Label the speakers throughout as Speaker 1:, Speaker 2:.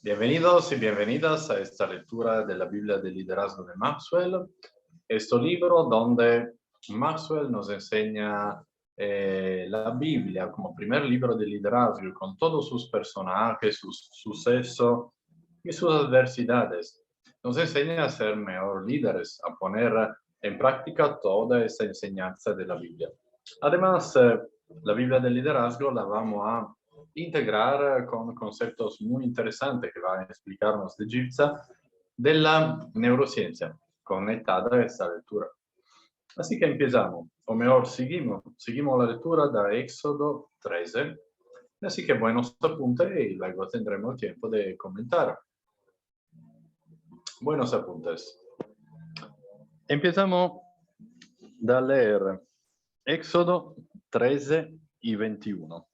Speaker 1: Bienvenidos y bienvenidas a esta lectura de la Biblia del Liderazgo de Maxwell. Este libro donde Maxwell nos enseña la Biblia como primer libro de liderazgo con todos sus personajes, sus sucesos y sus adversidades. Nos enseña a ser mejor líderes, a poner en práctica toda esa enseñanza de la Biblia. Además, la Biblia del liderazgo la vamos a integrar con conceptos muy interesantes que va a explicarnos de Gipsa de la neurociencia conectada a esta lectura. Así que empezamos, o mejor, seguimos la lectura de Éxodo 13. Así que buenos apuntes y luego tendremos tiempo de comentar. Buenos apuntes. Empezamos a leer Éxodo 13 y 21.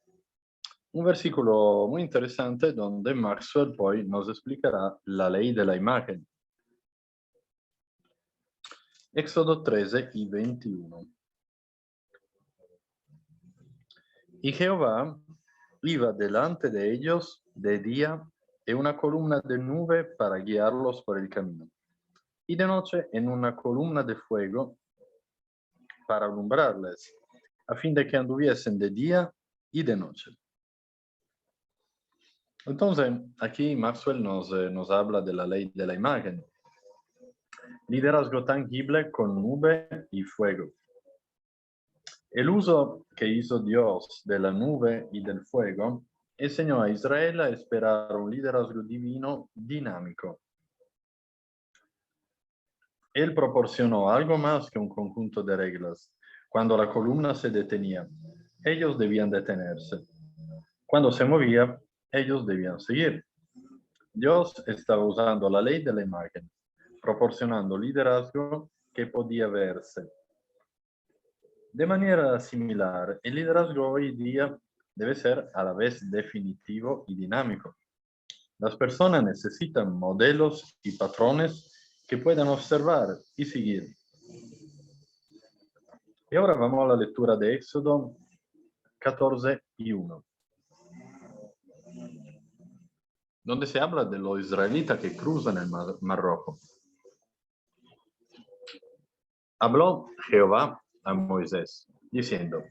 Speaker 1: Un versículo muy interesante donde Maxwell poi nos explicará la ley de la imagen. Éxodo 13 y 21. Y Jehová iba delante de ellos de día en una columna de nube para guiarlos por el camino, y de noche en una columna de fuego para alumbrarles, a fin de que anduviesen de día y de noche. Entonces, aquí Maxwell nos habla de la ley de la imagen. Liderazgo tangible con nube y fuego. El uso que hizo Dios de la nube y del fuego enseñó a Israel a esperar un liderazgo divino dinámico. Él proporcionó algo más que un conjunto de reglas. Cuando la columna se detenía, ellos debían detenerse. Cuando se movía, ellos debían seguir. Dios estaba usando la ley de la imagen, proporcionando liderazgo que podía verse. De manera similar, el liderazgo hoy día debe ser a la vez definitivo y dinámico. Las personas necesitan modelos y patrones que puedan observar y seguir. Y ahora vamos a la lectura de Éxodo 14 y 1, donde se habla de los israelitas que cruzan el Mar Rojo. Habló Jehová a Moisés, diciendo: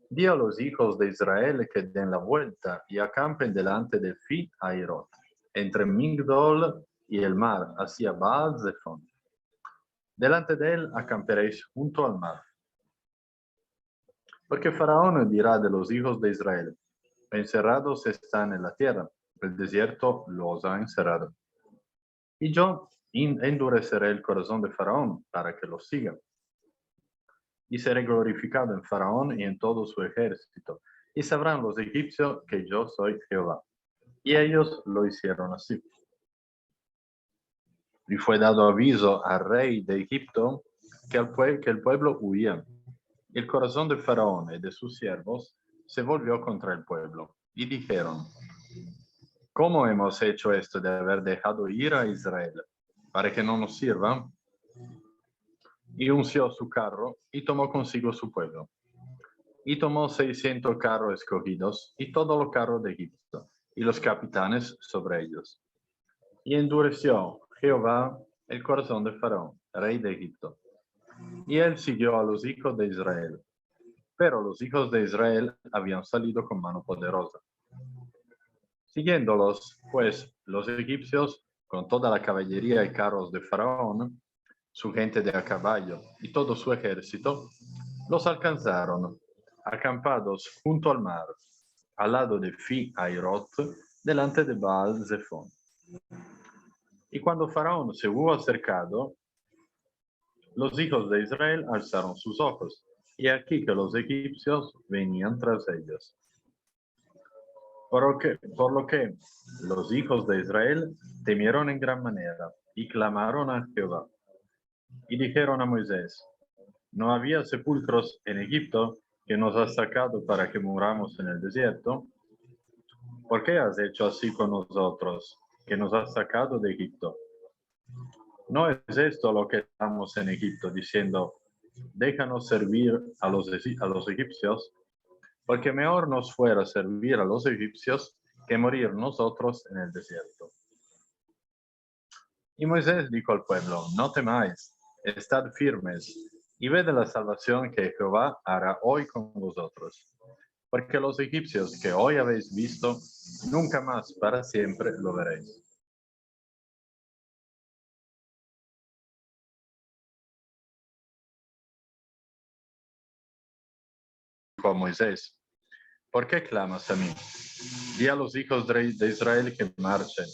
Speaker 1: Di a los hijos de Israel que den la vuelta y acampen delante de Fi Hairot, entre Migdol y el mar, hacia Baal Zephon. Delante de él acamperéis junto al mar. Porque Faraón dirá de los hijos de Israel: encerrados están en la tierra, el desierto los ha encerrado. Y yo endureceré el corazón de Faraón para que los siga. Y seré glorificado en Faraón y en todo su ejército, y sabrán los egipcios que yo soy Jehová. Y ellos lo hicieron así. Y fue dado aviso al rey de Egipto que el pueblo huía. El corazón de Faraón y de sus siervos se volvió contra el pueblo, y dijeron: ¿Cómo hemos hecho esto de haber dejado ir a Israel, para que no nos sirva? Y unció su carro, y tomó consigo su pueblo. Y tomó 600 carros escogidos, y todos los carros de Egipto, y los capitanes sobre ellos. Y endureció Jehová el corazón de Faraón, rey de Egipto. Y él siguió a los hijos de Israel. Pero los hijos de Israel habían salido con mano poderosa. Siguiéndolos, pues, los egipcios, con toda la caballería y carros de Faraón, su gente de a caballo y todo su ejército, los alcanzaron, acampados junto al mar, al lado de Fi Hairot, delante de Baal Zephon. Y cuando Faraón se hubo acercado, los hijos de Israel alzaron sus ojos, y aquí que los egipcios venían tras ellos. Por lo que los hijos de Israel temieron en gran manera, y clamaron a Jehová. Y dijeron a Moisés: ¿No había sepulcros en Egipto que nos has sacado para que muramos en el desierto? ¿Por qué has hecho así con nosotros, que nos has sacado de Egipto? ¿No es esto lo que estamos en Egipto, diciendo: déjanos servir a los egipcios? Porque mejor nos fuera servir a los egipcios que morir nosotros en el desierto. Y Moisés dijo al pueblo, no temáis, estad firmes, y ved la salvación que Jehová hará hoy con vosotros. Porque los egipcios que hoy habéis visto, nunca más para siempre lo veréis. Dijo a Moisés, ¿por qué clamas a mí? Di a los hijos de Israel que marchen.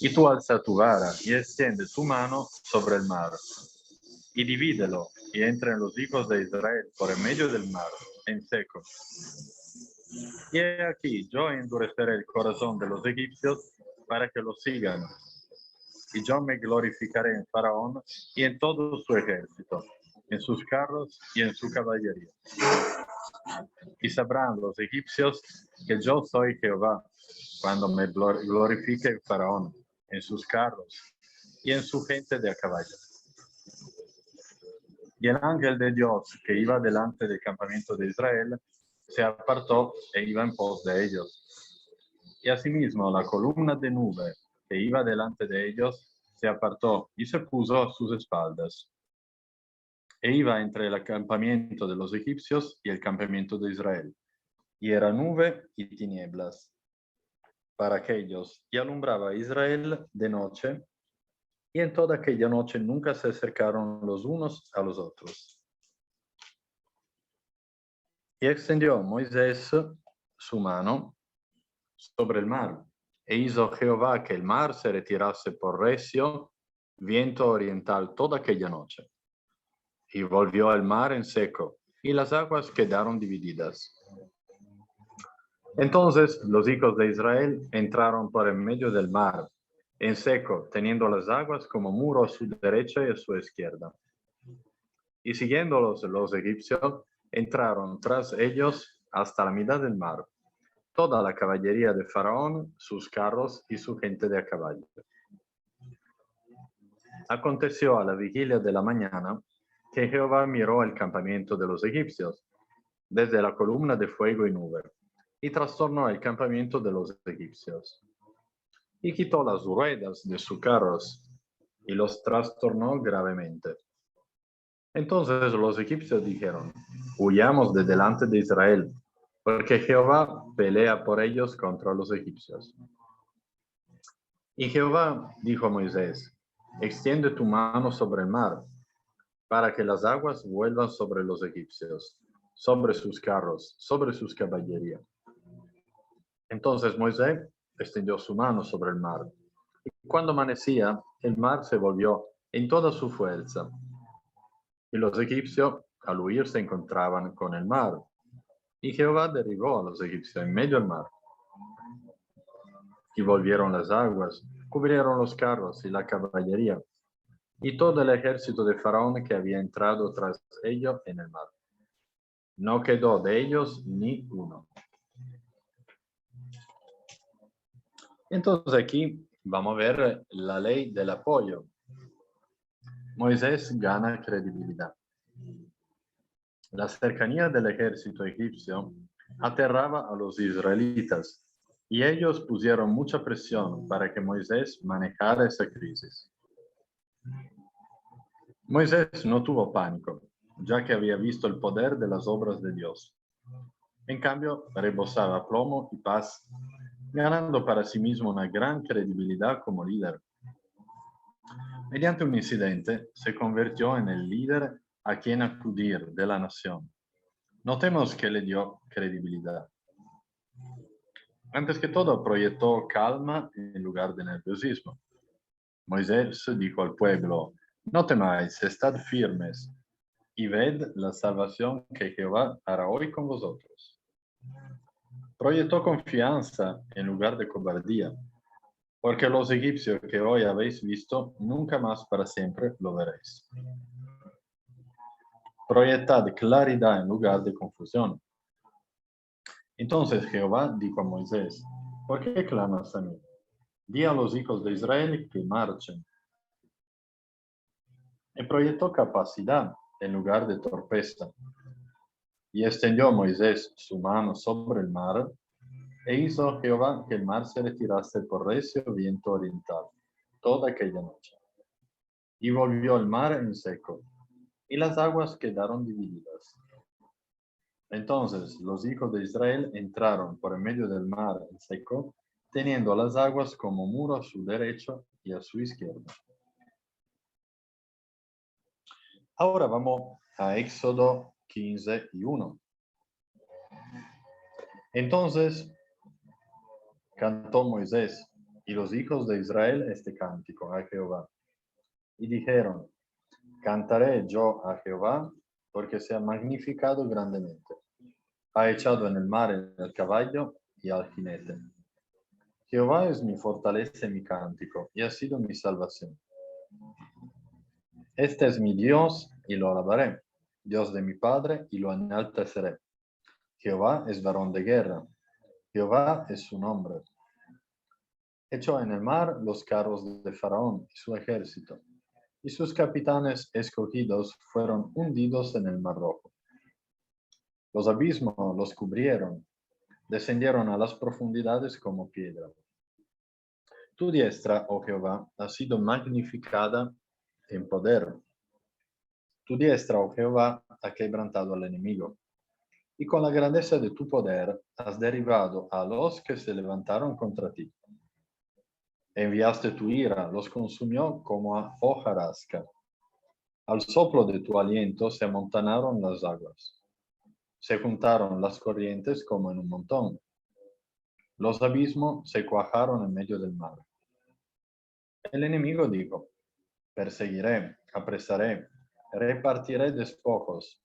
Speaker 1: Y tú alza tu vara y extiende tu mano sobre el mar, y divídelo, y entren los hijos de Israel por en medio del mar, en seco. Y he aquí, yo endureceré el corazón de los egipcios para que los sigan. Y yo me glorificaré en Faraón y en todo su ejército, en sus carros y en su caballería. Y sabrán los egipcios que yo soy Jehová, cuando me glorifique en Faraón, en sus carros y en su gente de a caballo. Y el ángel de Dios que iba delante del campamento de Israel se apartó e iba en pos de ellos. Y asimismo la columna de nube que iba delante de ellos se apartó y se puso a sus espaldas. E iba entre el campamento de los egipcios y el campamento de Israel. Y era nube y tinieblas para aquellos, y alumbraba a Israel de noche, y en toda aquella noche nunca se acercaron los unos a los otros. Y extendió Moisés su mano sobre el mar, e hizo Jehová que el mar se retirase por recio viento oriental toda aquella noche. Y volvió el mar en seco, y las aguas quedaron divididas. Entonces los hijos de Israel entraron por en medio del mar, en seco, teniendo las aguas como muro a su derecha y a su izquierda. Y siguiéndolos los egipcios, entraron tras ellos hasta la mitad del mar, toda la caballería de Faraón, sus carros y su gente de a caballo. Aconteció a la vigilia de la mañana que Jehová miró el campamento de los egipcios desde la columna de fuego y nube, y trastornó el campamento de los egipcios. Y quitó las ruedas de sus carros, y los trastornó gravemente. Entonces los egipcios dijeron, huyamos de delante de Israel, porque Jehová pelea por ellos contra los egipcios. Y Jehová dijo a Moisés, extiende tu mano sobre el mar, para que las aguas vuelvan sobre los egipcios, sobre sus carros, sobre sus caballería. Entonces Moisés extendió su mano sobre el mar, y cuando amanecía, el mar se volvió en toda su fuerza. Y los egipcios, al huir, se encontraban con el mar, y Jehová derribó a los egipcios en medio del mar. Y volvieron las aguas, cubrieron los carros y la caballería, y todo el ejército de Faraón que había entrado tras ellos en el mar. No quedó de ellos ni uno. Entonces aquí vamos a ver la ley del apoyo. Moisés gana credibilidad. La cercanía del ejército egipcio aterraba a los israelitas, y ellos pusieron mucha presión para que Moisés manejara esa crisis. Moisés no tuvo pánico, ya que había visto el poder de las obras de Dios. En cambio, rebosaba plomo y paz, ganando para sí mismo una gran credibilidad como líder. Mediante un incidente, se convirtió en el líder a quien acudir de la nación. Notemos que le dio credibilidad. Antes que todo, proyectó calma en lugar de nerviosismo. Moisés dijo al pueblo, no temáis, estad firmes, y ved la salvación que Jehová hará hoy con vosotros. Proyectó confianza en lugar de cobardía, porque los egipcios que hoy habéis visto, nunca más para siempre lo veréis. Proyectad claridad en lugar de confusión. Entonces Jehová dijo a Moisés, ¿por qué clamas a mí? Di a los hijos de Israel que marchen. Y proyectó capacidad en lugar de torpeza. Y extendió Moisés su mano sobre el mar, E hizo Jehová que el mar se retirase por recio viento oriental toda aquella noche. Y volvió el mar en seco, y las aguas quedaron divididas. Entonces los hijos de Israel entraron por en medio del mar en seco, teniendo las aguas como muro a su derecho y a su izquierda. Ahora vamos a Éxodo 15 y 1. Entonces cantó Moisés y los hijos de Israel este cántico a Jehová. Y dijeron, cantaré yo a Jehová porque se ha magnificado grandemente. Ha echado en el mar el caballo y al jinete. Jehová es mi fortaleza y mi cántico, y ha sido mi salvación. Este es mi Dios, y lo alabaré, Dios de mi Padre, y lo enalteceré. Jehová es varón de guerra, Jehová es su nombre. Echó en el mar los carros de Faraón y su ejército, y sus capitanes escogidos fueron hundidos en el mar rojo. Los abismos los cubrieron, descendieron a las profundidades como piedra. Tu diestra, oh Jehová, ha sido magnificada en poder. Tu diestra, oh Jehová, ha quebrantado al enemigo. Y con la grandeza de tu poder has derribado a los que se levantaron contra ti. Enviaste tu ira, los consumió como a hojarasca. Al soplo de tu aliento se amontonaron las aguas. Se juntaron las corrientes como en un montón. Los abismos se cuajaron en medio del mar. El enemigo dijo, perseguiré, apresaré, repartiré despojos.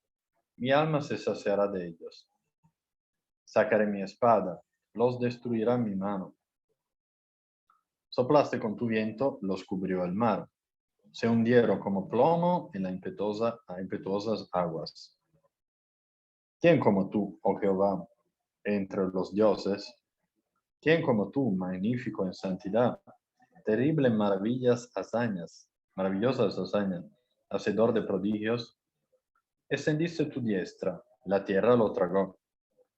Speaker 1: Mi alma se saciará de ellos. Sacaré mi espada, los destruirá mi mano. Soplaste con tu viento, los cubrió el mar. Se hundieron como plomo en las impetuosas aguas. ¿Quién como tú, oh Jehová, entre los dioses? ¿Quién como tú, magnífico en santidad, terrible en maravillosas hazañas, hacedor de prodigios? Extendiste tu diestra, la tierra lo tragó.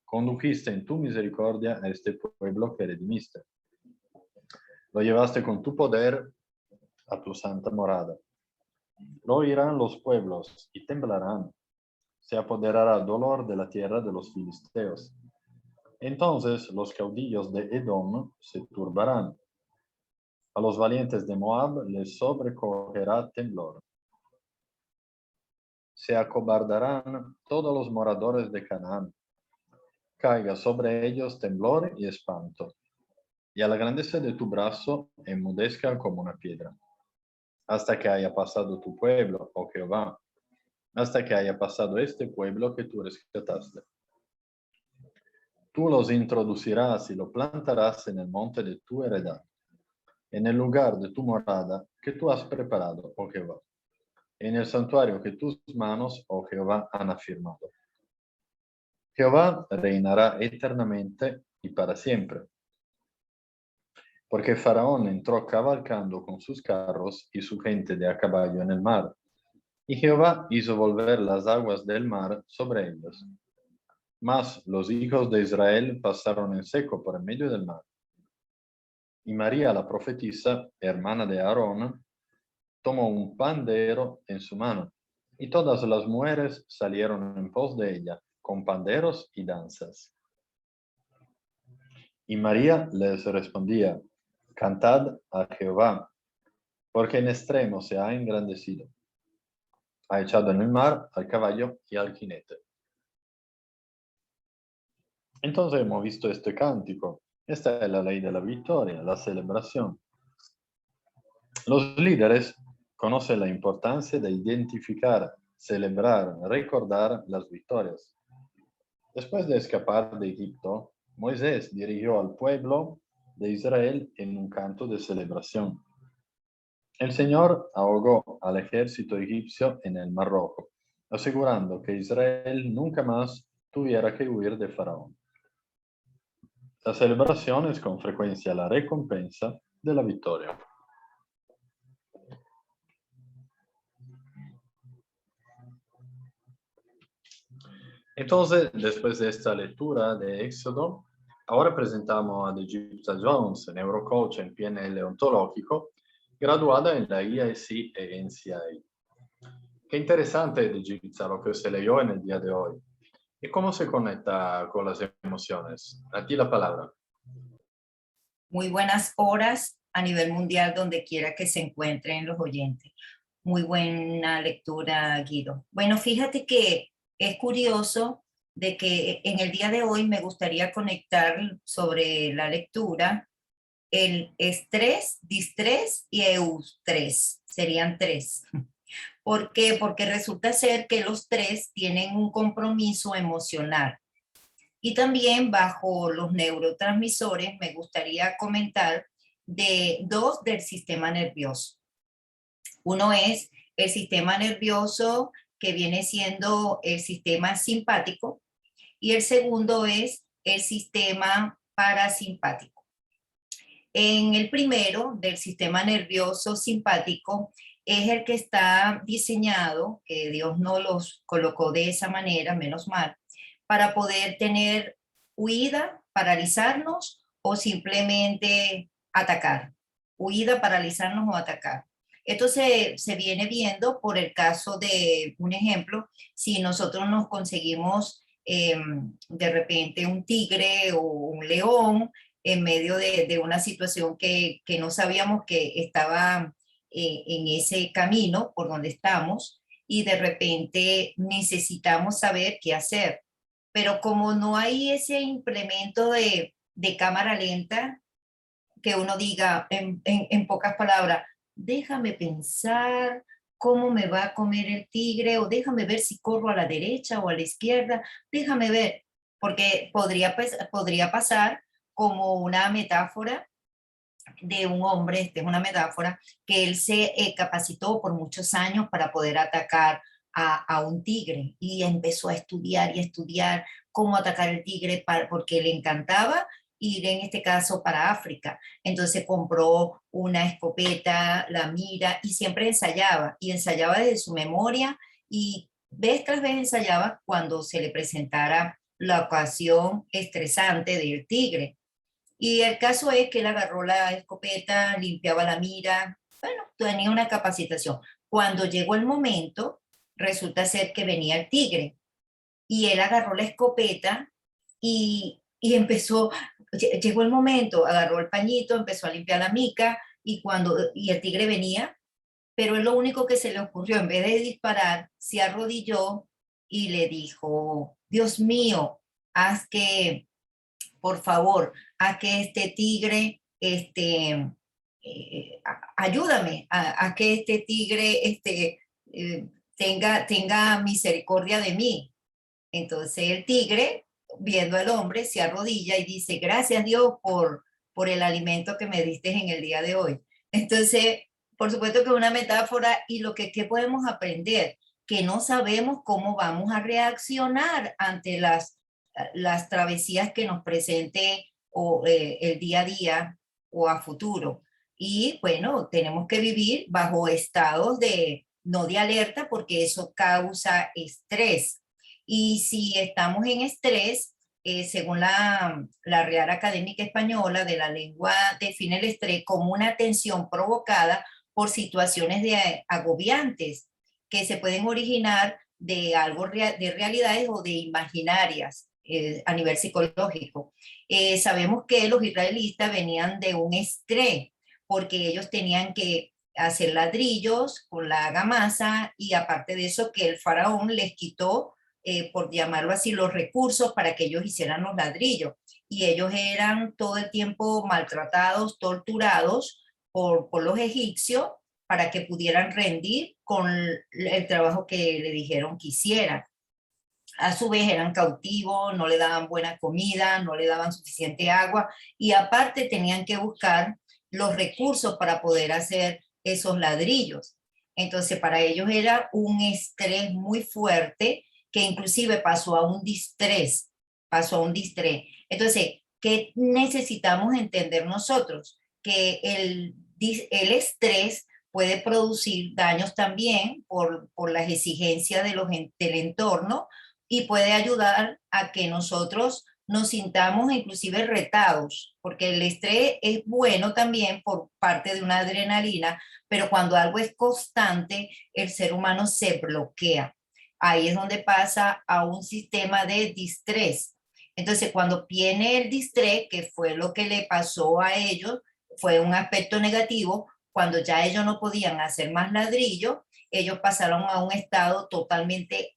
Speaker 1: Condujiste en tu misericordia a este pueblo que redimiste. Lo llevaste con tu poder a tu santa morada. Lo oirán los pueblos y temblarán. Se apoderará dolor de la tierra de los filisteos. Entonces los caudillos de Edom se turbarán. A los valientes de Moab les sobrecogerá temblor. Se acobardarán todos los moradores de Canaán. Caiga sobre ellos temblor y espanto. Y a la grandeza de tu brazo enmudezca como una piedra. Hasta que haya pasado tu pueblo, oh Jehová. Hasta que haya pasado este pueblo que tú rescataste. Tú los introducirás y lo plantarás en el monte de tu heredad, en el lugar de tu morada que tú has preparado, oh Jehová, en el santuario que tus manos, oh Jehová, han afirmado. Jehová reinará eternamente y para siempre. Porque Faraón entró cabalcando con sus carros y su gente de a caballo en el mar, y Jehová hizo volver las aguas del mar sobre ellos. Mas los hijos de Israel pasaron en seco por en medio del mar. Y María, la profetisa, hermana de Aarón, tomó un pandero en su mano, y todas las mujeres salieron en pos de ella, con panderos y danzas. Y María les respondía, cantad a Jehová, porque en extremo se ha engrandecido. Ha echado en el mar al caballo y al jinete. Entonces hemos visto este cántico. Esta es la ley de la victoria, la celebración. Los líderes conocen la importancia de identificar, celebrar, recordar las victorias. Después de escapar de Egipto, Moisés dirigió al pueblo de Israel en un canto de celebración. El Señor ahogó al ejército egipcio en el Mar Rojo, asegurando que Israel nunca más tuviera que huir de Faraón. La celebración es con frecuencia la recompensa de la victoria. Entonces, después de esta lectura de Éxodo, Ora presentiamo ad Egipta Jones, neurocoach in PNL ontologico, graduada en la IASC e NCI. Qué interesante es Egipta lo que se leyó en el día de hoy. ¿Y cómo se conecta con las emociones? A ti la palabra.
Speaker 2: Muy buenas horas a nivel mundial donde quiera que se encuentren los oyentes. Muy buena lectura, Guido. Bueno, fíjate que es curioso de que en el día de hoy me gustaría conectar sobre la lectura el estrés, distrés y eustrés. Serían tres. ¿Por qué? Porque resulta ser que los tres tienen un compromiso emocional. Y también bajo los neurotransmisores me gustaría comentar de dos del sistema nervioso. Uno es el sistema nervioso que viene siendo el sistema simpático y el segundo es el sistema parasimpático. En el primero, del sistema nervioso simpático, es el que está diseñado, que Dios no los colocó de esa manera, menos mal, para poder tener huida, paralizarnos o simplemente atacar. Huida, paralizarnos o atacar. Esto se viene viendo por el caso de, un ejemplo, si nosotros nos conseguimos de repente un tigre o un león en medio de una situación que no sabíamos que estaba en ese camino por donde estamos y de repente necesitamos saber qué hacer. Pero como no hay ese implemento de cámara lenta, que uno diga en pocas palabras, déjame pensar cómo me va a comer el tigre o déjame ver si corro a la derecha o a la izquierda, déjame ver, porque podría pasar como una metáfora de un hombre, esta es una metáfora, que él se capacitó por muchos años para poder atacar a un tigre y empezó a estudiar y a estudiar cómo atacar el tigre porque le encantaba ir en este caso para África. Entonces compró una escopeta, la mira y siempre ensayaba y ensayaba desde su memoria y vez tras vez ensayaba cuando se le presentara la ocasión estresante del tigre. Y el caso es que él agarró la escopeta, limpiaba la mira, bueno, tenía una capacitación. Cuando llegó el momento, resulta ser que venía el tigre y él agarró la escopeta y empezó, llegó el momento, agarró el pañito, empezó a limpiar la mica y el tigre venía, pero es lo único que se le ocurrió, en vez de disparar, se arrodilló y le dijo, Dios mío, haz que por favor, a que este tigre, ayúdame, a que este tigre tenga misericordia de mí. Entonces el tigre, viendo al hombre, se arrodilla y dice, gracias Dios por el alimento que me diste en el día de hoy. Entonces, por supuesto que es una metáfora y lo que podemos aprender, que no sabemos cómo vamos a reaccionar ante las travesías que nos presente el día a día o a futuro. Y bueno, tenemos que vivir bajo estados no de alerta, porque eso causa estrés. Y si estamos en estrés, según la Real Académica Española de la Lengua, define el estrés como una tensión provocada por situaciones agobiantes que se pueden originar de algo de realidades o de imaginarias a nivel psicológico. Sabemos que los israelitas venían de un estrés porque ellos tenían que hacer ladrillos con la gamasa y aparte de eso que el faraón les quitó, por llamarlo así, los recursos para que ellos hicieran los ladrillos. Y ellos eran todo el tiempo maltratados, torturados por los egipcios para que pudieran rendir con el trabajo que le dijeron que hicieran. A su vez eran cautivos, no le daban buena comida, no le daban suficiente agua y aparte tenían que buscar los recursos para poder hacer esos ladrillos. Entonces para ellos era un estrés muy fuerte que inclusive pasó a un distrés. Entonces, ¿qué necesitamos entender nosotros? Que el estrés puede producir daños también por las exigencias del entorno y puede ayudar a que nosotros nos sintamos inclusive retados, porque el estrés es bueno también por parte de una adrenalina, pero cuando algo es constante, el ser humano se bloquea. Ahí es donde pasa a un sistema de distrés. Entonces, cuando viene el distrés, que fue lo que le pasó a ellos, fue un aspecto negativo, cuando ya ellos no podían hacer más ladrillo, ellos pasaron a un estado totalmente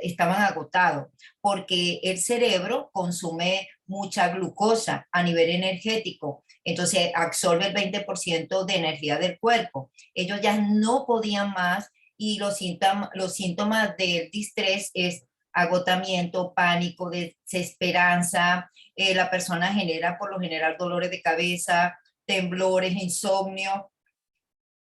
Speaker 2: estaban agotados, porque el cerebro consume mucha glucosa a nivel energético, entonces absorbe el 20% de energía del cuerpo. Ellos ya no podían más y los síntomas del distrés es agotamiento, pánico, desesperanza, la persona genera por lo general dolores de cabeza, temblores, insomnio.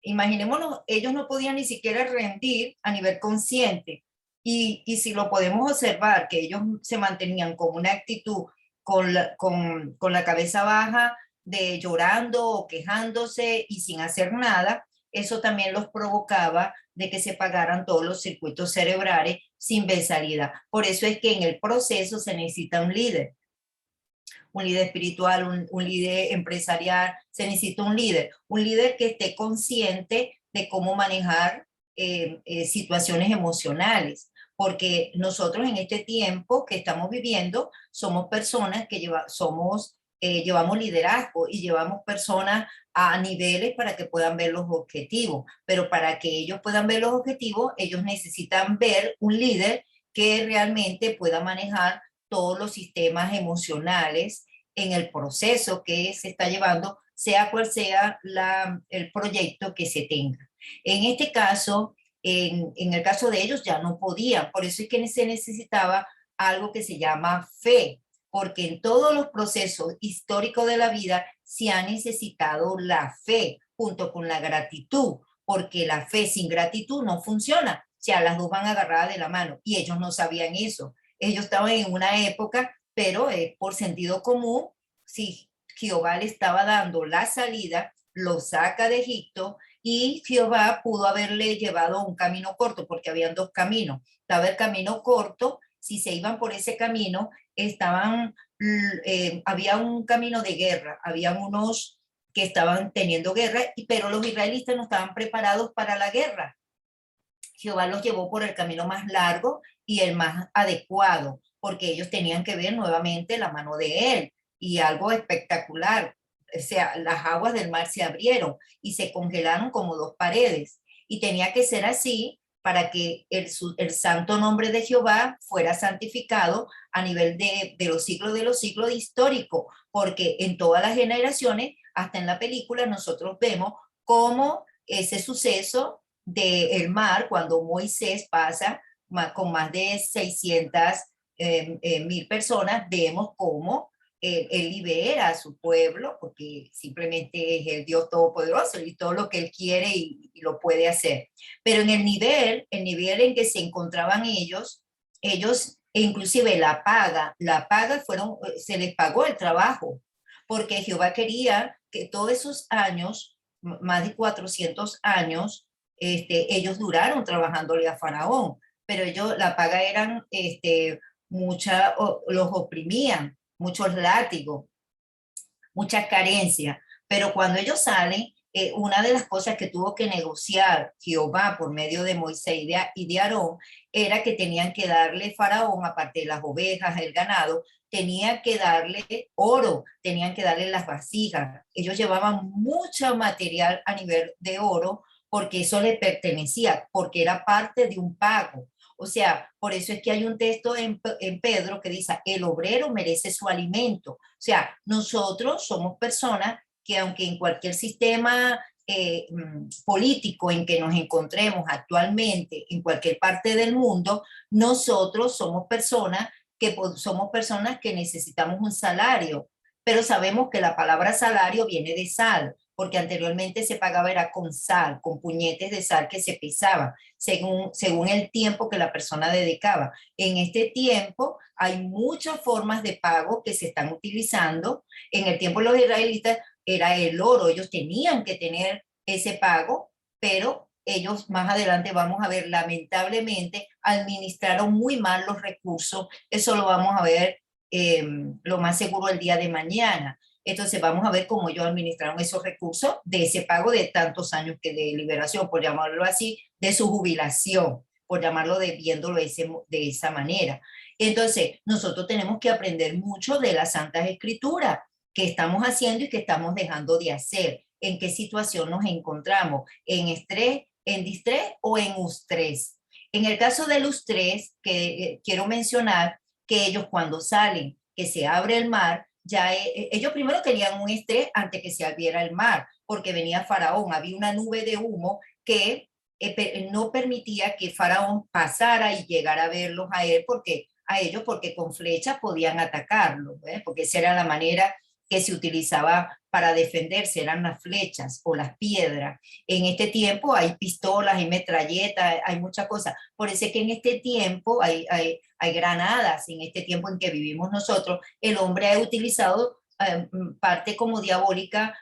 Speaker 2: Imaginémonos, ellos no podían ni siquiera rendir a nivel consciente. Y si lo podemos observar, que ellos se mantenían con una actitud, con la cabeza baja, de llorando o quejándose y sin hacer nada, eso también los provocaba de que se pagaran todos los circuitos cerebrales sin ver salida. Por eso es que en el proceso se necesita un líder espiritual, un líder empresarial, se necesita un líder que esté consciente de cómo manejar situaciones emocionales, porque nosotros en este tiempo que estamos viviendo somos personas que llevamos liderazgo y llevamos personas a niveles para que puedan ver los objetivos, pero para que ellos puedan ver los objetivos, ellos necesitan ver un líder que realmente pueda manejar todos los sistemas emocionales en el proceso que se está llevando, sea cual sea el proyecto que se tenga. En este caso, en el caso de ellos ya no podían, por eso es que se necesitaba algo que se llama fe, porque en todos los procesos históricos de la vida se ha necesitado la fe junto con la gratitud, porque la fe sin gratitud no funciona, o sea, las dos van agarradas de la mano y ellos no sabían eso. Ellos estaban en una época, pero por sentido común, si Jehová le estaba dando la salida, lo saca de Egipto y Jehová pudo haberle llevado un camino corto, porque habían dos caminos. Estaba el camino corto, si se iban por ese camino, había un camino de guerra, había unos que estaban teniendo guerra, pero los israelitas no estaban preparados para la guerra. Jehová los llevó por el camino más largo y el más adecuado, porque ellos tenían que ver nuevamente la mano de él y algo espectacular. O sea, las aguas del mar se abrieron y se congelaron como dos paredes. Y tenía que ser así para que el santo nombre de Jehová fuera santificado a nivel de los siglos históricos, porque en todas las generaciones, hasta en la película, nosotros vemos cómo ese suceso del mar, cuando Moisés pasa con más de 600 mil personas, vemos cómo él libera a su pueblo, porque simplemente es el Dios Todopoderoso y todo lo que él quiere y lo puede hacer. Pero en el nivel en que se encontraban ellos inclusive la paga se les pagó el trabajo, porque Jehová quería que todos esos años, más de 400 años, ellos duraron trabajándole a Faraón, pero la paga eran, los oprimían, muchos látigos, muchas carencias, pero cuando ellos salen, una de las cosas que tuvo que negociar Jehová por medio de Moisés y de Aarón era que tenían que darle Faraón, aparte de las ovejas, el ganado, tenía que darle oro, tenían que darle las vasijas. Ellos llevaban mucho material a nivel de oro porque eso le pertenecía, porque era parte de un pago. O sea, por eso es que hay un texto en Pedro que dice, el obrero merece su alimento. O sea, nosotros somos personas que aunque en cualquier sistema político en que nos encontremos actualmente, en cualquier parte del mundo, nosotros somos personas que necesitamos un salario, pero sabemos que la palabra salario viene de sal, porque anteriormente se pagaba era con sal, con puñetes de sal que se pesaban, según el tiempo que la persona dedicaba. En este tiempo hay muchas formas de pago que se están utilizando. En el tiempo de los israelitas era el oro, ellos tenían que tener ese pago, pero ellos más adelante vamos a ver, lamentablemente, administraron muy mal los recursos, eso lo vamos a ver lo más seguro el día de mañana. Entonces vamos a ver cómo ellos administraron esos recursos de ese pago de tantos años que de liberación, por llamarlo así, de su jubilación, por llamarlo viéndolo de esa manera. Entonces, nosotros tenemos que aprender mucho de las Santas Escrituras, qué estamos haciendo y qué estamos dejando de hacer, en qué situación nos encontramos, en estrés, en distrés o en estrés. En el caso del estrés, que quiero mencionar que ellos cuando salen, que se abre el mar, ya ellos primero tenían un estrés antes que se abriera el mar, porque venía Faraón, había una nube de humo que no permitía que Faraón pasara y llegara a verlos a él, porque a ellos, porque con flechas podían atacarlo, porque esa era la manera que se utilizaba para defenderse, eran las flechas o las piedras. En este tiempo hay pistolas, hay metralletas, hay muchas cosas. Por eso es que en este tiempo hay granadas, en este tiempo en que vivimos nosotros, el hombre ha utilizado parte como diabólica,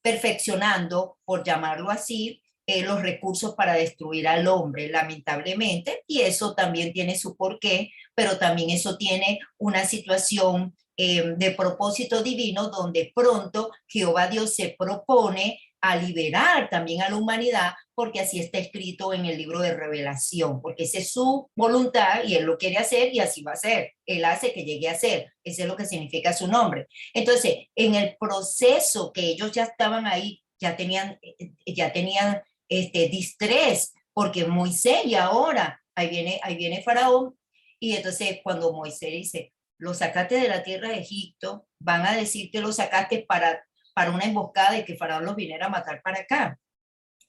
Speaker 2: perfeccionando, por llamarlo así, los recursos para destruir al hombre, lamentablemente, y eso también tiene su porqué, pero también eso tiene una situación de propósito divino, donde pronto Jehová Dios se propone a liberar también a la humanidad, porque así está escrito en el libro de Revelación, porque esa es su voluntad y él lo quiere hacer y así va a ser. Él hace que llegue a ser. Ese es lo que significa su nombre. Entonces, en el proceso que ellos ya estaban ahí, ya tenían distrés, porque Moisés y ahora ahí viene Faraón, y entonces cuando Moisés dice, lo sacaste de la tierra de Egipto, van a decir que lo sacaste para una emboscada y que Faraón los viniera a matar para acá.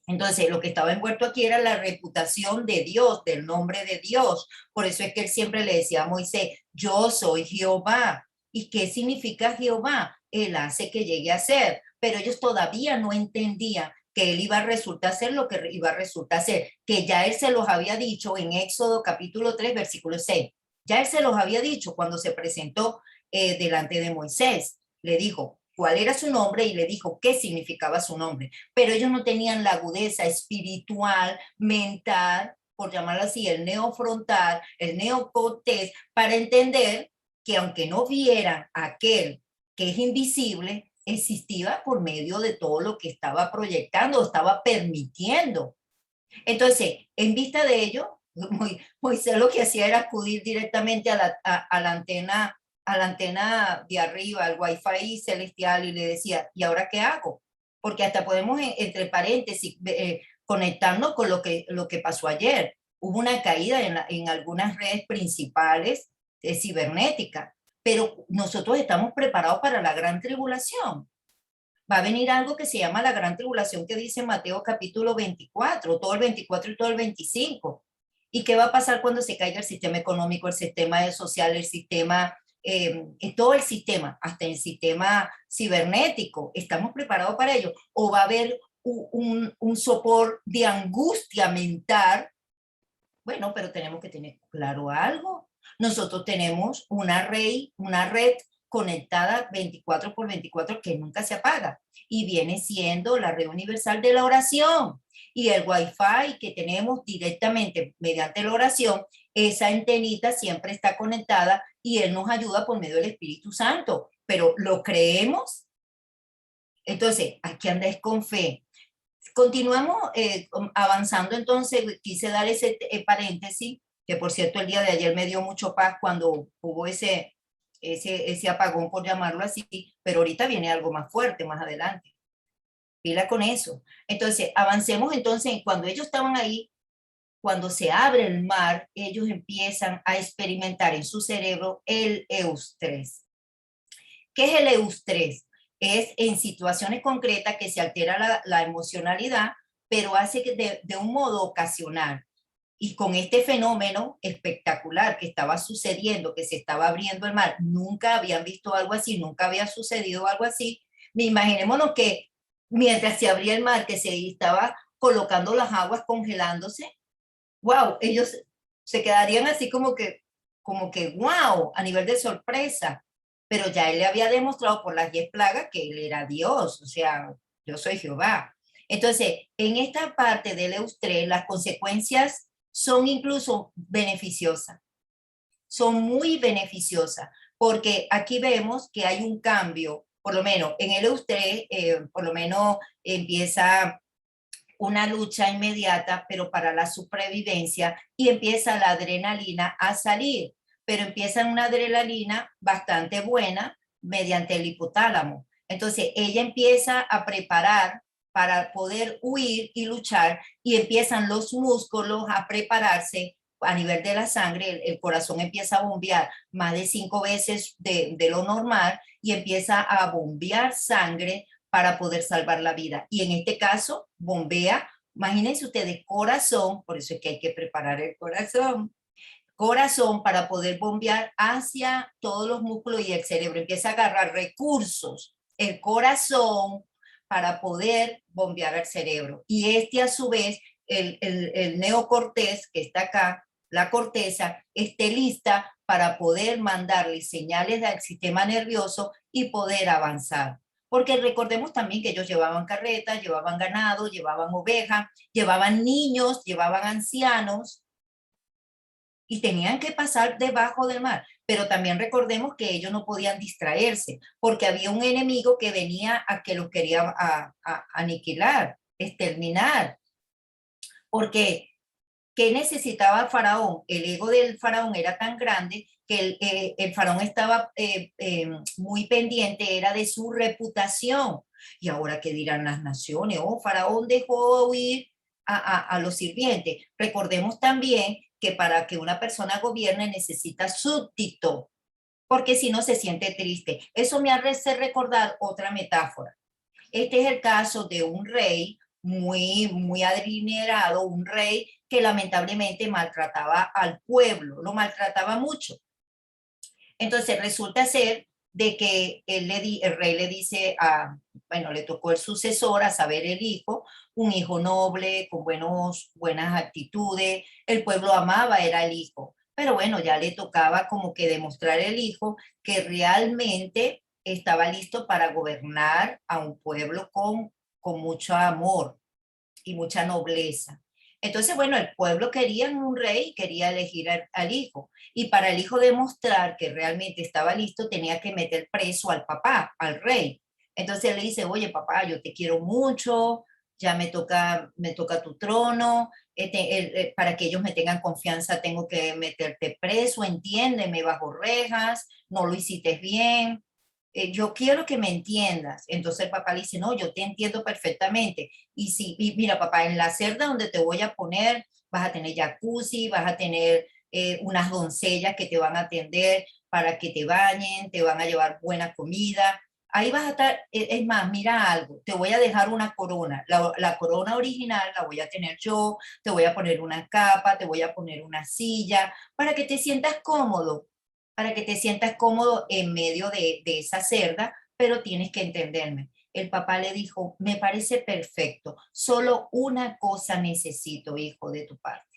Speaker 2: Entonces, lo que estaba envuelto aquí era la reputación de Dios, del nombre de Dios. Por eso es que él siempre le decía a Moisés, yo soy Jehová. ¿Y qué significa Jehová? Él hace que llegue a ser. Pero ellos todavía no entendían que él iba a resultar ser lo que iba a resultar ser, que ya él se los había dicho en Éxodo capítulo 3, versículo 6. Ya él se los había dicho cuando se presentó delante de Moisés. Le dijo cuál era su nombre y le dijo qué significaba su nombre, pero ellos no tenían la agudeza espiritual, mental, por llamarlo así, el neofrontal, el neocortés, para entender que aunque no vieran aquel que es invisible, existía por medio de todo lo que estaba proyectando, estaba permitiendo. Entonces, en vista de ello, Moisés lo que hacía era acudir directamente a la antena de arriba, al wifi celestial, y le decía, ¿y ahora qué hago? Porque hasta podemos, entre paréntesis, conectarnos con lo que pasó ayer. Hubo una caída en algunas redes principales cibernéticas, pero nosotros estamos preparados para la gran tribulación. Va a venir algo que se llama la gran tribulación, que dice Mateo capítulo 24, todo el 24 y todo el 25. ¿Y qué va a pasar cuando se caiga el sistema económico, el sistema social, el sistema, todo el sistema, hasta el sistema cibernético? ¿Estamos preparados para ello? ¿O va a haber un sopor de angustia mental? Bueno, pero tenemos que tener claro algo. Nosotros tenemos una red conectada 24 por 24 que nunca se apaga, y viene siendo la red universal de la oración. Y el wifi que tenemos directamente mediante la oración, esa antenita siempre está conectada y él nos ayuda por medio del Espíritu Santo. Pero ¿lo creemos? Entonces, aquí andáis con fe. Continuamos avanzando, entonces quise dar ese paréntesis, que por cierto el día de ayer me dio mucho paz cuando hubo ese apagón, por llamarlo así, pero ahorita viene algo más fuerte más adelante. Pila con eso. Entonces, avancemos entonces, cuando ellos estaban ahí, cuando se abre el mar, ellos empiezan a experimentar en su cerebro el eustrés. ¿Qué es el eustrés? Es en situaciones concretas que se altera la emocionalidad, pero hace que de un modo ocasional. Y con este fenómeno espectacular que estaba sucediendo, que se estaba abriendo el mar, nunca habían visto algo así, nunca había sucedido algo así. Imaginémonos que mientras se abría el mar, que se estaba colocando las aguas congelándose, wow, ellos se quedarían así como que wow, a nivel de sorpresa. Pero ya él le había demostrado por las 10 plagas que él era Dios, o sea, yo soy Jehová. Entonces, en esta parte del eustrés, las consecuencias son incluso beneficiosas. son muy beneficiosas, porque aquí vemos que hay un cambio, por lo menos en el eustrés, por lo menos empieza una lucha inmediata, pero para la supervivencia, y empieza la adrenalina a salir, pero empieza una adrenalina bastante buena mediante el hipotálamo. Entonces ella empieza a preparar para poder huir y luchar, y empiezan los músculos a prepararse a nivel de la sangre, el corazón empieza a bombear más de 5 veces de lo normal, y empieza a bombear sangre para poder salvar la vida. Y en este caso, bombea, imagínense ustedes, corazón, por eso es que hay que preparar el corazón para poder bombear hacia todos los músculos, y el cerebro empieza a agarrar recursos, el corazón, para poder bombear al cerebro. Y este a su vez, el neocortés que está acá, la corteza, esté lista para poder mandarle señales al sistema nervioso y poder avanzar. Porque recordemos también que ellos llevaban carretas, llevaban ganado, llevaban ovejas, llevaban niños, llevaban ancianos, y tenían que pasar debajo del mar. Pero también recordemos que ellos no podían distraerse, porque había un enemigo que venía a que los quería aniquilar, exterminar. Porque ¿qué necesitaba el faraón? El ego del faraón era tan grande que el faraón estaba muy pendiente, era de su reputación. Y ahora, ¿qué dirán las naciones? Oh, faraón dejó huir a los sirvientes. Recordemos también que para que una persona gobierne necesita súbdito, porque si no se siente triste. Eso me hace recordar otra metáfora. Este es el caso de un rey muy adinerado, un rey que lamentablemente maltrataba al pueblo, lo maltrataba mucho. Entonces resulta ser de que el rey le dice bueno, le tocó el sucesor, a saber, el hijo, un hijo noble, con buenas actitudes, el pueblo amaba, era el hijo, pero bueno, ya le tocaba como que demostrar el hijo que realmente estaba listo para gobernar a un pueblo con mucho amor y mucha nobleza. Entonces, bueno, el pueblo quería un rey, quería elegir al hijo. Y para el hijo demostrar que realmente estaba listo, tenía que meter preso al papá, al rey. Entonces él le dice, oye, papá, yo te quiero mucho, ya me toca tu trono, para que ellos me tengan confianza tengo que meterte preso, entiéndeme, bajo rejas, no lo hiciste bien, yo quiero que me entiendas. Entonces el papá le dice, no, yo te entiendo perfectamente. Y sí, y mira, papá, en la celda donde te voy a poner, vas a tener jacuzzi, vas a tener unas doncellas que te van a atender para que te bañen, te van a llevar buena comida. Ahí vas a estar, es más, mira algo, te voy a dejar una corona. La corona original la voy a tener yo, te voy a poner una capa, te voy a poner una silla, para que te sientas cómodo, para que te sientas cómodo en medio de esa cerda, pero tienes que entenderme. El papá le dijo, me parece perfecto, solo una cosa necesito, hijo, de tu parte.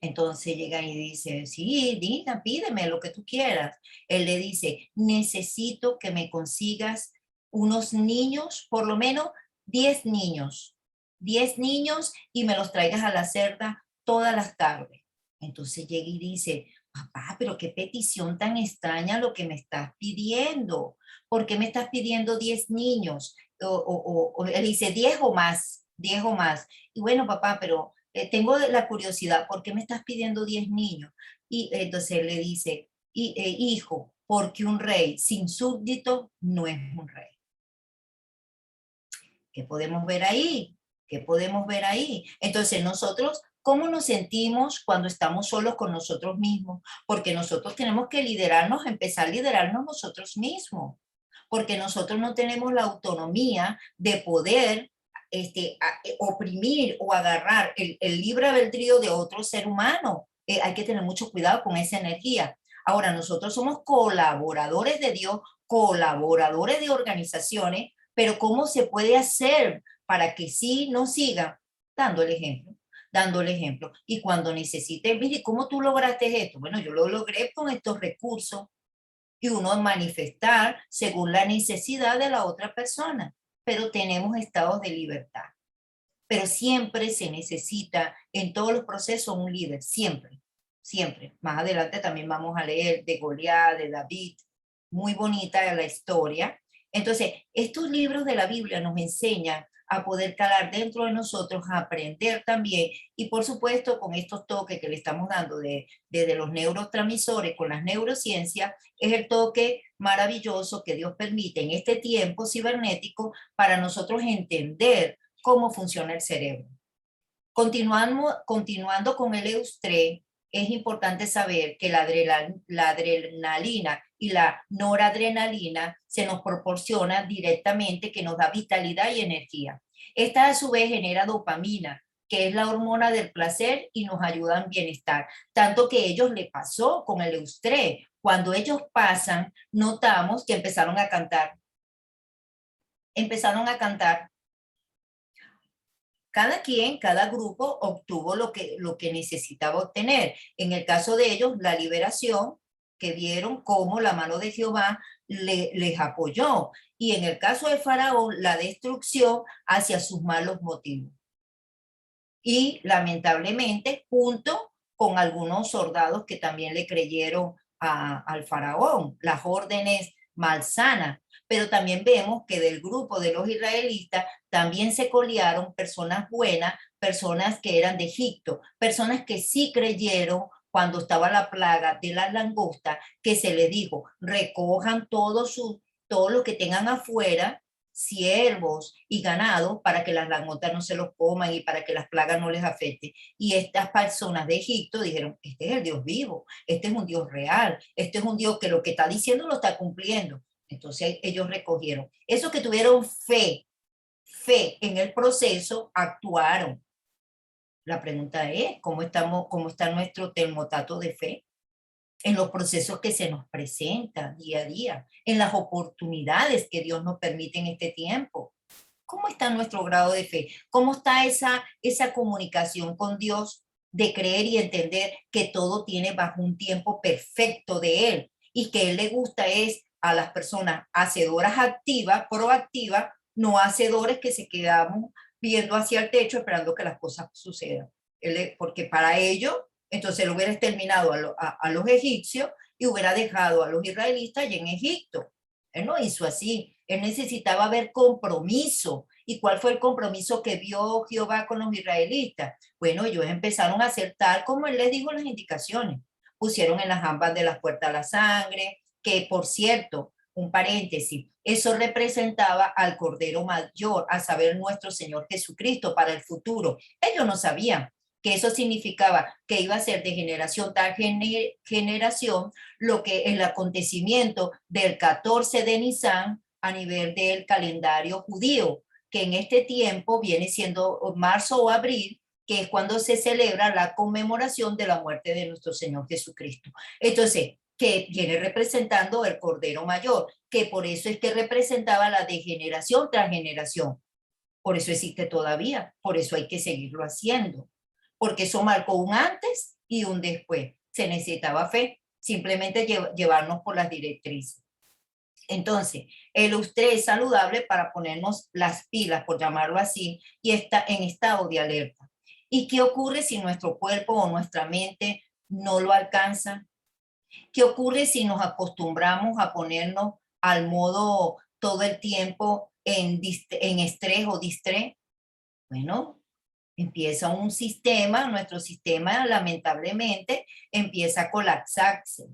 Speaker 2: Entonces llega y dice, sí, Dina, pídeme lo que tú quieras. Él le dice, necesito que me consigas unos niños, por lo menos 10 niños, 10 niños, y me los traigas a la cerda todas las tardes. Entonces llega y dice, papá, pero qué petición tan extraña lo que me estás pidiendo. ¿Por qué me estás pidiendo 10 niños? O él dice 10 o más, 10 o más. Y bueno, papá, pero tengo la curiosidad, ¿por qué me estás pidiendo 10 niños? Y entonces él le dice, hijo, porque un rey sin súbdito no es un rey. ¿Qué podemos ver ahí? ¿Qué podemos ver ahí? Entonces nosotros, ¿cómo nos sentimos cuando estamos solos con nosotros mismos? Porque nosotros tenemos que liderarnos, empezar a liderarnos nosotros mismos, porque nosotros no tenemos la autonomía de poder oprimir o agarrar el libre albedrío de otro ser humano. Hay que tener mucho cuidado con esa energía. Ahora, nosotros somos colaboradores de Dios, colaboradores de organizaciones, pero ¿cómo se puede hacer para que sí nos sigan? Dando el ejemplo, dando el ejemplo. Y cuando necesite, mire, ¿cómo tú lograste esto? Bueno, yo lo logré con estos recursos, y uno manifestar según la necesidad de la otra persona, pero tenemos estados de libertad. Pero siempre se necesita en todos los procesos un líder, siempre. siempre. Más adelante también vamos a leer de Goliat, de David, muy bonita la historia. Entonces, estos libros de la Biblia nos enseñan a poder calar dentro de nosotros, a aprender también, y por supuesto con estos toques que le estamos dando desde los neurotransmisores con las neurociencias, es el toque maravilloso que Dios permite en este tiempo cibernético para nosotros entender cómo funciona el cerebro. Continuando con el eustrés, es importante saber que la adrenalina y la noradrenalina se nos proporciona directamente, que nos da vitalidad y energía. Esta a su vez genera dopamina, que es la hormona del placer y nos ayuda en bienestar. Tanto que a ellos le pasó con el eustrés. Cuando ellos pasan, notamos que empezaron a cantar. Empezaron a cantar. Cada quien, cada grupo obtuvo lo que necesitaba obtener. En el caso de ellos, la liberación, que vieron cómo la mano de Jehová les apoyó. Y en el caso de Faraón, la destrucción hacia sus malos motivos. Y lamentablemente, junto con algunos soldados que también le creyeron al Faraón, las órdenes malsanas. Pero también vemos que del grupo de los israelitas también se colearon personas buenas, personas que eran de Egipto, personas que sí creyeron cuando estaba la plaga de las langostas, que se les dijo, recojan todo lo que tengan afuera, ciervos y ganado, para que las langostas no se los coman y para que las plagas no les afecten. Y estas personas de Egipto dijeron, este es el Dios vivo, este es un Dios real, este es un Dios que lo que está diciendo lo está cumpliendo. Entonces ellos recogieron. Esos que tuvieron fe en el proceso, actuaron. La pregunta es, ¿cómo está nuestro termostato de fe? En los procesos que se nos presentan día a día, en las oportunidades que Dios nos permite en este tiempo. ¿Cómo está nuestro grado de fe? ¿Cómo está esa comunicación con Dios de creer y entender que todo tiene bajo un tiempo perfecto de Él y que Él le gusta es a las personas hacedoras activas, proactivas, no hacedores que se quedamos viendo hacia el techo esperando que las cosas sucedan? Porque para ello, entonces él hubiera exterminado a los egipcios y hubiera dejado a los israelitas allá en Egipto. Él no hizo así. Él necesitaba ver compromiso. ¿Y cuál fue el compromiso que vio Jehová con los israelitas? Bueno, ellos empezaron a hacer tal como él les dijo las indicaciones. Pusieron en las jambas de las puertas la sangre, que por cierto, un paréntesis, eso representaba al Cordero Mayor, a saber, nuestro Señor Jesucristo para el futuro. Ellos no sabían que eso significaba que iba a ser de generación tras generación lo que el acontecimiento del 14 de Nisan a nivel del calendario judío, que en este tiempo viene siendo marzo o abril, que es cuando se celebra la conmemoración de la muerte de nuestro Señor Jesucristo. Entonces, que viene representando el Cordero Mayor, que por eso es que representaba la de generación tras generación. Por eso existe todavía, por eso hay que seguirlo haciendo, porque eso marcó un antes y un después. Se necesitaba fe, simplemente llevarnos por las directrices. Entonces, el eustrés es saludable para ponernos las pilas, por llamarlo así, y está en estado de alerta. ¿Y qué ocurre si nuestro cuerpo o nuestra mente no lo alcanza? ¿Qué ocurre si nos acostumbramos a ponernos al modo todo el tiempo en estrés o distrés? Bueno, empieza un sistema, nuestro sistema lamentablemente empieza a colapsarse.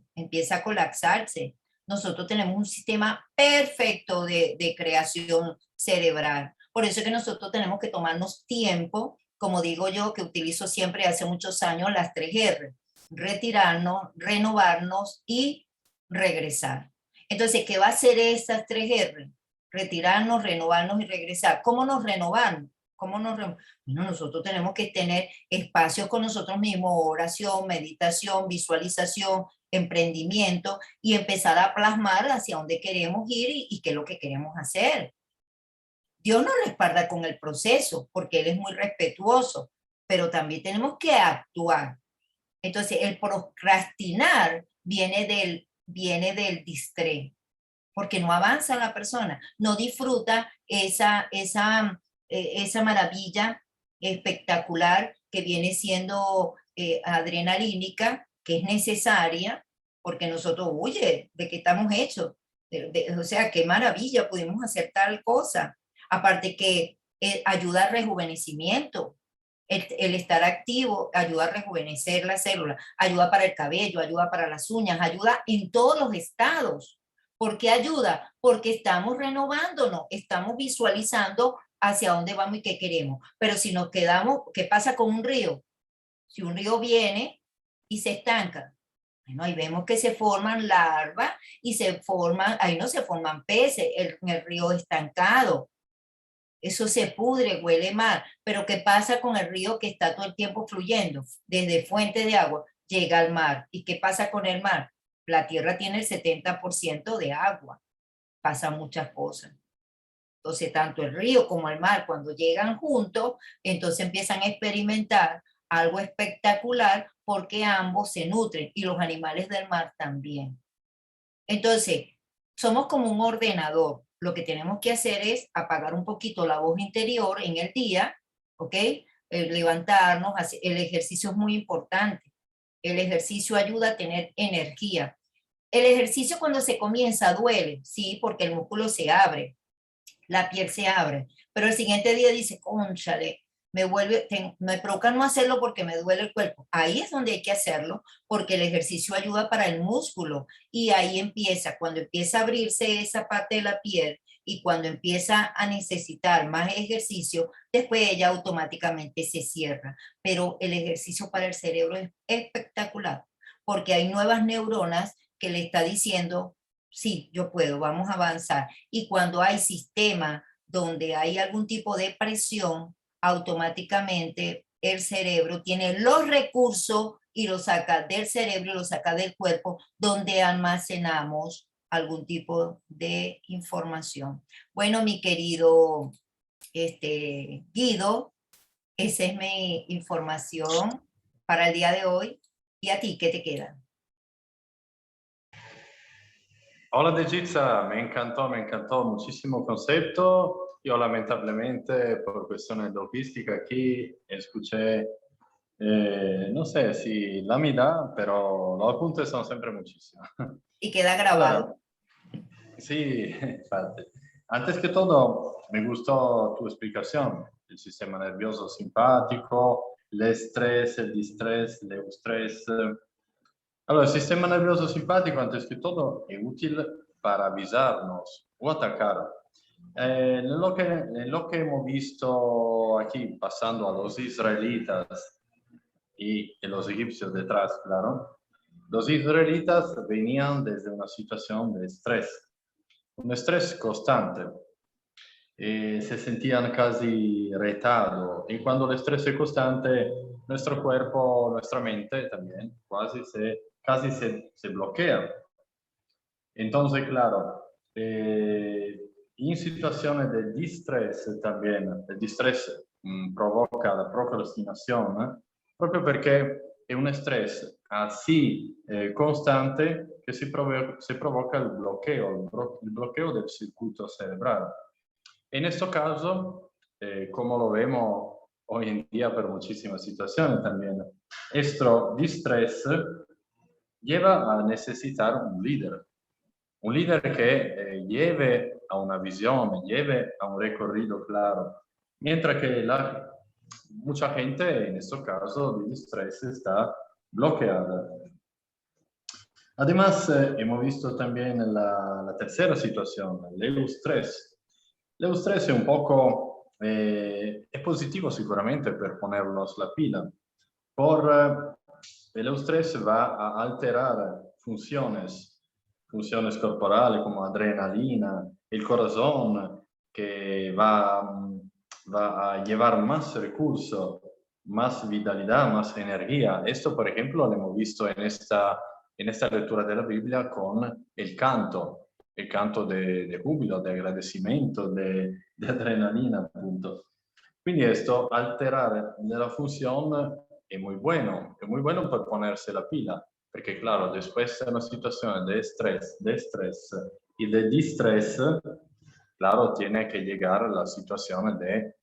Speaker 2: Nosotros tenemos un sistema perfecto de creación cerebral. Por eso es que nosotros tenemos que tomarnos tiempo, como digo yo, que utilizo siempre hace muchos años las 3R: retirarnos, renovarnos y regresar. Entonces, ¿qué va a hacer esas 3R? Retirarnos, renovarnos y regresar. ¿Cómo nos renovamos? Bueno, nosotros tenemos que tener espacios con nosotros mismos, oración, meditación, visualización, emprendimiento, y empezar a plasmar hacia dónde queremos ir y qué es lo que queremos hacer. Dios nos respalda con el proceso porque Él es muy respetuoso, pero también tenemos que actuar. Entonces, el procrastinar viene del distrés, porque no avanza la persona, no disfruta esa maravilla espectacular que viene siendo adrenalínica, que es necesaria, porque nosotros, oye, ¿de qué estamos hechos? O sea, qué maravilla, pudimos hacer tal cosa. Aparte que ayuda al rejuvenecimiento. El estar activo ayuda a rejuvenecer la célula, ayuda para el cabello, ayuda para las uñas, ayuda en todos los estados. ¿Por qué ayuda? Porque estamos renovándonos, estamos visualizando hacia dónde vamos y qué queremos. Pero si nos quedamos, ¿qué pasa con un río? Si un río viene y se estanca, bueno, ahí vemos que se forman larvas y se forman, ahí no se forman peces, el río estancado. Eso se pudre, huele mal. Pero ¿qué pasa con el río que está todo el tiempo fluyendo? Desde fuente de agua llega al mar. ¿Y qué pasa con el mar? La tierra tiene el 70% de agua. Pasan muchas cosas. Entonces, tanto el río como el mar, cuando llegan juntos, entonces empiezan a experimentar algo espectacular porque ambos se nutren y los animales del mar también. Entonces, somos como un ordenador. Lo que tenemos que hacer es apagar un poquito la voz interior en el día, ¿ok? Levantarnos, el ejercicio es muy importante. El ejercicio ayuda a tener energía. El ejercicio cuando se comienza duele, sí, porque el músculo se abre, la piel se abre, pero el siguiente día dice, cónchale, me provoca no hacerlo porque me duele el cuerpo. Ahí es donde hay que hacerlo, porque el ejercicio ayuda para el músculo y ahí empieza, cuando empieza a abrirse esa parte de la piel y cuando empieza a necesitar más ejercicio, después ella automáticamente se cierra. Pero el ejercicio para el cerebro es espectacular, porque hay nuevas neuronas que le está diciendo, sí, yo puedo, vamos a avanzar. Y cuando hay sistema donde hay algún tipo de presión, automáticamente el cerebro tiene los recursos y lo saca del cerebro y lo saca del cuerpo, donde almacenamos algún tipo de información. Bueno, mi querido Guido, esa es mi información para el día de hoy. ¿Y a ti qué te queda?
Speaker 1: Hola Dejitza, me encantó muchísimo concepto. Yo lamentablemente por cuestiones logísticas aquí escuché, no sé si la mitad, pero los apuntes son siempre muchísimos.
Speaker 2: Y queda grabado.
Speaker 1: Allora, sí, infatti. Antes que todo, me gustó tu explicación. El sistema nervioso simpático, el estrés, el distrés, el eustrés. Allora, il sistema nervioso simpatico, antes que todo, è útil para avisarnos o atacar. En lo que hemos visto aquí, pasando a los israelitas y los egipcios detrás, claro, los israelitas venían desde una situación de estrés, un estrés constante. Se sentían casi retados y cuando el estrés es constante, nuestro cuerpo, nuestra mente también casi se bloquea. Entonces, claro, en situaciones de distrés también, el distrés provoca la procrastinación, proprio perché è un stress así constante che si provoca il bloqueo del circuito cerebral. En este caso, como lo vemos hoy en día por muchísimas situaciones también, esto distrés lleva a necesitar un líder que lleve a una visión, lleve a un recorrido claro, mientras que mucha gente en este caso de distrés está bloqueada. Además, hemos visto también la tercera situación, el eustrés. L'eustress è un poco, è positivo sicuramente per ponernos la pila. El eustrés va a alterar funciones corporales como adrenalina, el corazón, que va a llevar más recursos, más vitalidad, más energía. Esto, por ejemplo, lo hemos visto en esta lectura de la Biblia con el canto de júbilo, de agradecimiento, de adrenalina, appunto. Quindi questo alterare la funzione è muy bueno per ponerse la pila, perché claro, después de una situación de estrés y de distrés, claro, tiene que llegar la situación de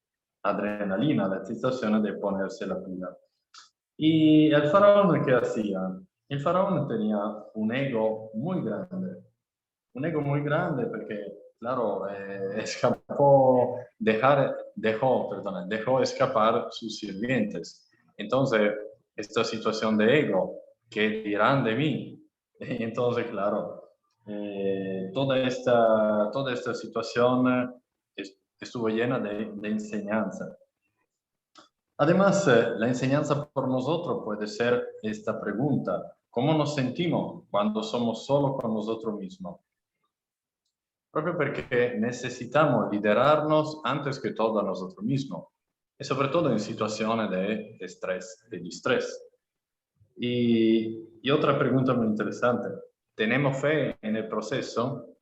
Speaker 1: adrenalina, la situación de ponerse la pila. ¿Y el faraón qué hacía? Il faraone tenía un ego muy grande. Un ego muy grande porque, claro, dejó escapar sus sirvientes. Entonces, esta situación de ego, ¿qué dirán de mí? Entonces, claro, toda esta situación estuvo llena de enseñanza. Además, la enseñanza por nosotros puede ser esta pregunta: ¿cómo nos sentimos cuando somos solo con nosotros mismos? Proprio perché necesitamos liderarnos antes que todo a nosotros mismos, y sobre todo en situaciones de estrés, de distrés. Y otra pregunta muy interesante: ¿tenemos fe en el proceso?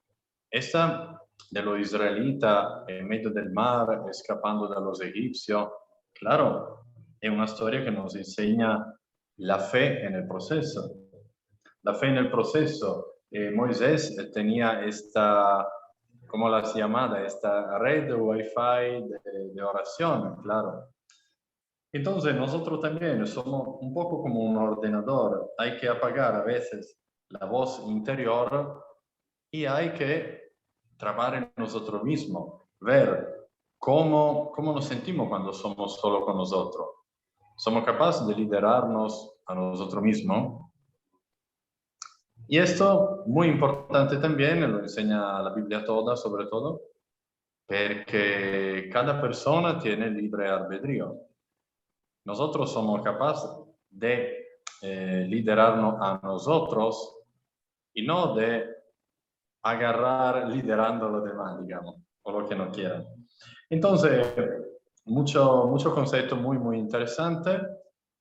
Speaker 1: Esta de los israelitas en medio del mar, escapando de los egipcios, claro, è una storia che nos enseña la fe en el proceso. La fe en el proceso. Moisés tenía esta, ¿cómo las llamada? Esta red Wi-Fi de oración, claro. Entonces nosotros también somos un poco como un ordenador. Hay que apagar a veces la voz interior y hay que trabajar en nosotros mismos, ver cómo nos sentimos cuando somos solo con nosotros. ¿Somos capaces de liderarnos a nosotros mismos? Y esto, muy importante también, lo enseña la Biblia toda, sobre todo, porque cada persona tiene libre albedrío. Nosotros somos capaces de liderarnos a nosotros y no de agarrar liderando a los demás, digamos, o lo que no quieran. Entonces, mucho concepto muy, muy interesante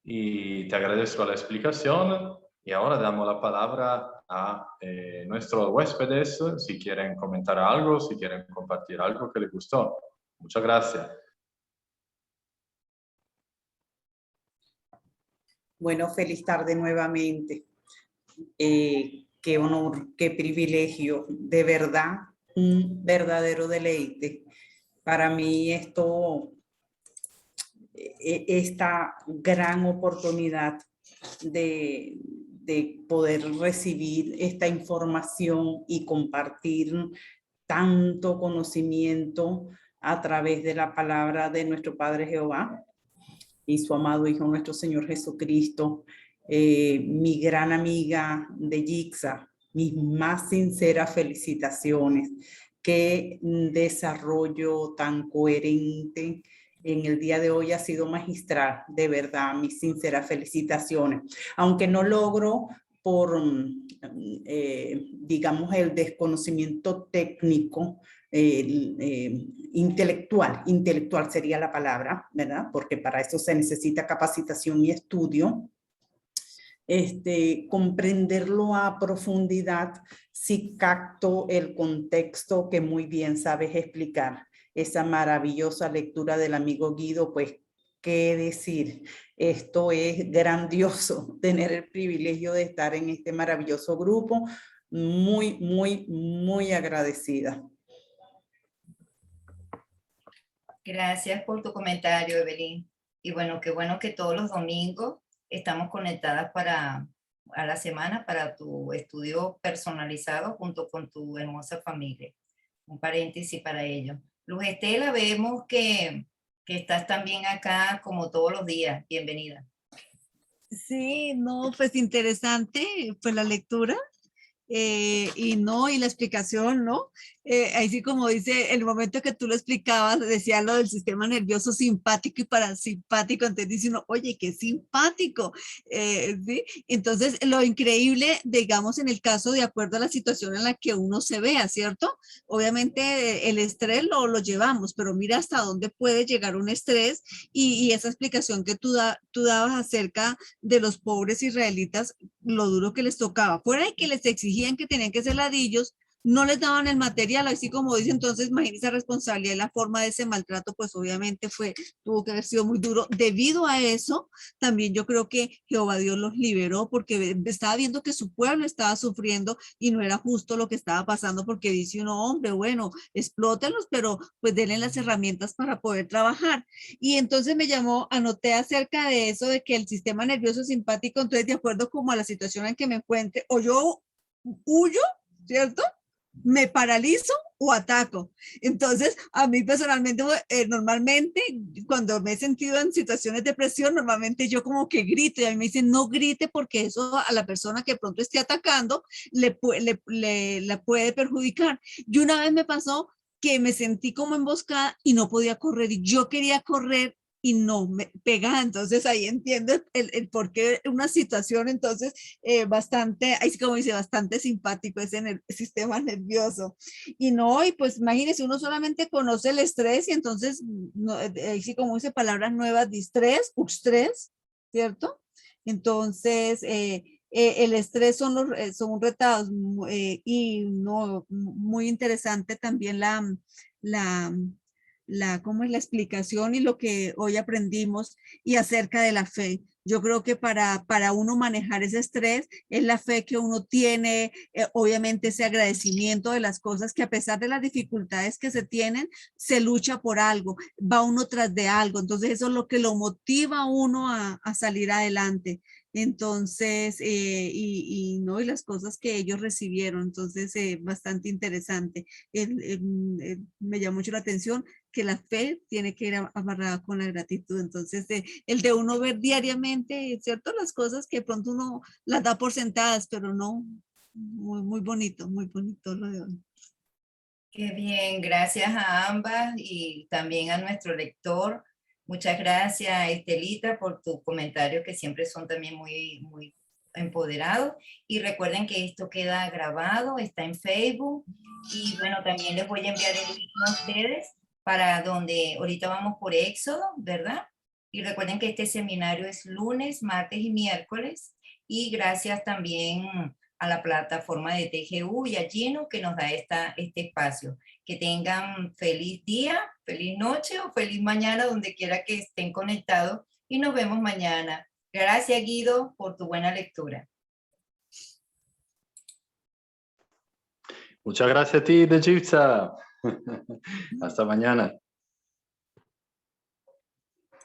Speaker 1: y te agradezco la explicación. Y ahora damos la palabra a nuestros huéspedes, si quieren comentar algo, si quieren compartir algo que les gustó. Muchas gracias.
Speaker 3: Bueno, feliz tarde nuevamente. Qué honor, qué privilegio, de verdad, un verdadero deleite. Para mí esta gran oportunidad de poder recibir esta información y compartir tanto conocimiento a través de la palabra de nuestro Padre Jehová y su amado Hijo nuestro Señor Jesucristo, mi gran amiga de Yixa, mis más sinceras felicitaciones. Qué desarrollo tan coherente en el día de hoy ha sido magistral, de verdad, mis sinceras felicitaciones. Aunque no logro por, digamos, el desconocimiento técnico, intelectual sería la palabra, ¿verdad? Porque para eso se necesita capacitación y estudio. Comprenderlo a profundidad, si capto el contexto que muy bien sabes explicar. Esa maravillosa lectura del amigo Guido, pues, ¿qué decir? Esto es grandioso, tener el privilegio de estar en este maravilloso grupo. Muy, muy, muy agradecida.
Speaker 2: Gracias por tu comentario, Evelyn. Y bueno, qué bueno que todos los domingos estamos conectadas a la semana para tu estudio personalizado junto con tu hermosa familia. Un paréntesis para ello. Luz Estela, vemos que estás también acá como todos los días. Bienvenida.
Speaker 4: Sí, no, pues interesante, pues la lectura. Y la explicación, ¿no? Ahí sí, como dice, el momento que tú lo explicabas, decía lo del sistema nervioso simpático y parasimpático, entonces dice uno, oye, qué simpático, ¿sí? Entonces, lo increíble, digamos, en el caso, de acuerdo a la situación en la que uno se vea, ¿cierto? Obviamente, el estrés lo llevamos, pero mira hasta dónde puede llegar un estrés y esa explicación que tú dabas acerca de los pobres israelitas, lo duro que les tocaba, fuera de que les exigían que tenían que ser ladillos, no les daban el material, así como dice, entonces imagínense esa responsabilidad y la forma de ese maltrato, pues obviamente tuvo que haber sido muy duro. Debido a eso, también yo creo que Jehová Dios los liberó porque estaba viendo que su pueblo estaba sufriendo y no era justo lo que estaba pasando, porque dice uno, hombre, bueno, explótenlos, pero pues denle las herramientas para poder trabajar. Y entonces anoté acerca de eso, de que el sistema nervioso simpático, entonces de acuerdo como a la situación en que me encuentre, o yo huyo, ¿cierto? Me paralizo o ataco. Entonces, a mí personalmente, normalmente, cuando me he sentido en situaciones de presión, normalmente yo como que grito y a mí me dicen, no grite porque eso a la persona que pronto esté atacando le puede perjudicar. Y una vez me pasó que me sentí como emboscada y no podía correr y yo quería correr y no me pegaba. Entonces ahí entiendo el por qué una situación entonces bastante, ahí sí como dice, bastante simpático es en el sistema nervioso. Y no, y pues imagínense, uno solamente conoce el estrés y entonces, no, ahí sí como dice palabras nuevas, distrés, ustrés, ¿cierto? Entonces, el estrés son retados y no, muy interesante también la, cómo es la explicación y lo que hoy aprendimos y acerca de la fe. Yo creo que para uno manejar ese estrés es la fe que uno tiene, obviamente ese agradecimiento de las cosas que a pesar de las dificultades que se tienen, se lucha por algo, va uno tras de algo. Entonces eso es lo que lo motiva a uno a salir adelante. Entonces, no, y las cosas que ellos recibieron, entonces, bastante interesante. Me llamó mucho la atención que la fe tiene que ir amarrada con la gratitud. Entonces, el de uno ver diariamente, ¿cierto? Las cosas que de pronto uno las da por sentadas, pero no, muy bonito lo de hoy.
Speaker 2: Qué bien, gracias a ambas y también a nuestro lector. Muchas gracias, Estelita, por tus comentarios que siempre son también muy empoderados. Y recuerden que esto queda grabado, está en Facebook. Y bueno, también les voy a enviar el link a ustedes para donde ahorita vamos por Éxodo, ¿verdad? Y recuerden que este seminario es lunes, martes y miércoles. Y gracias también a la plataforma de TGU y a Gino que nos da este espacio. Que tengan feliz día, feliz noche o feliz mañana donde quiera que estén conectados y nos vemos mañana. Gracias, Guido, por tu buena lectura.
Speaker 1: Muchas gracias a ti, de Gipsa. Hasta mañana.